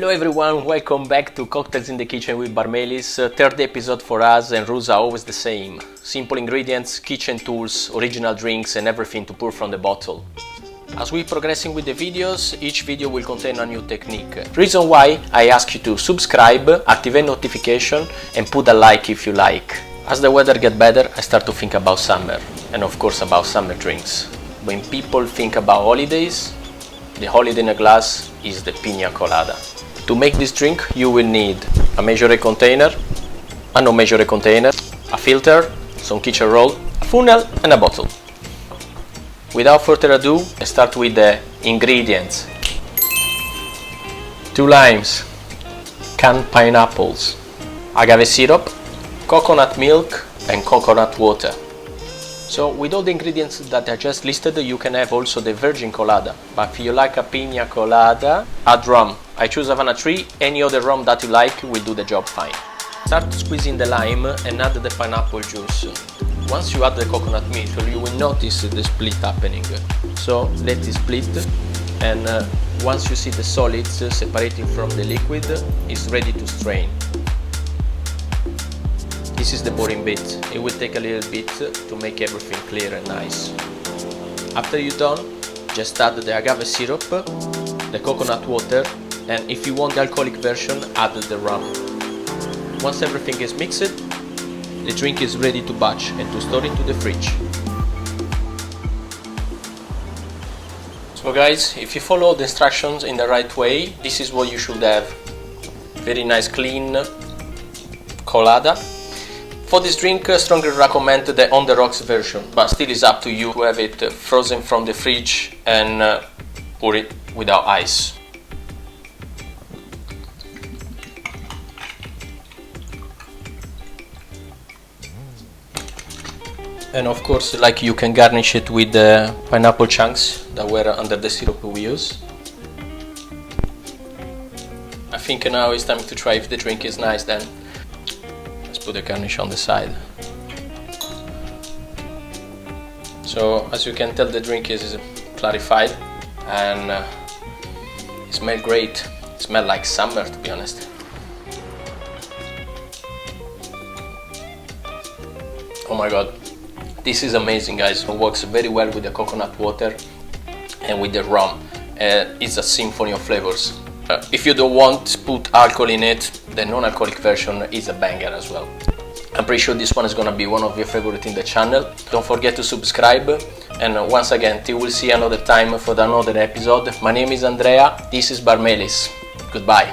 Hello everyone, welcome back to Cocktails in the Kitchen with Barmelis. Third episode for us, and rules are always the same. Simple ingredients, kitchen tools, original drinks and everything to pour from the bottle. As we're progressing with the videos, each video will contain a new technique. Reason why I ask you to subscribe, activate notification and put a like if you like. As the weather gets better, I start to think about summer and of course about summer drinks. When people think about holidays, the holiday in a glass is the Pina Colada. To make this drink, you will need a measuring container, a non-measuring container, a filter, some kitchen roll, a funnel and a bottle. Without further ado, I start with the ingredients. 2 limes, canned pineapples, agave syrup, coconut milk and coconut water. So with all the ingredients that I just listed, you can have also the virgin colada, but if you like a pina colada, add rum. I choose Havana 3, any other rum that you like will do the job fine. Start squeezing the lime and add the pineapple juice. Once you add the coconut milk, you will notice the split happening. So let it split, and once you see the solids separating from the liquid, it's ready to strain. This is the boring bit. It will take a little bit to make everything clear and nice. After you're done, just add the agave syrup, the coconut water, and if you want the alcoholic version, add the rum. Once everything is mixed, the drink is ready to batch and to store into the fridge. So guys, if you follow the instructions in the right way, this is what you should have. Very nice clean colada. For this drink, I strongly recommend the on the rocks version, but still is up to you to have it frozen from the fridge and pour it without ice. And of course, like, you can garnish it with the pineapple chunks that were under the syrup we use. I think now it's time to try if the drink is nice. Then let's put the garnish on the side. So as you can tell, the drink is clarified and it smells great. It smells like summer, to be honest. Oh my god. This is amazing, guys. It works very well with the coconut water and with the rum. It's a symphony of flavors. If you don't want to put alcohol in it, the non-alcoholic version is a banger as well. I'm pretty sure this one is gonna be one of your favorites in the channel. Don't forget to subscribe, and once again, till we'll see another time for another episode. My name is Andrea, this is Barmelis. Goodbye.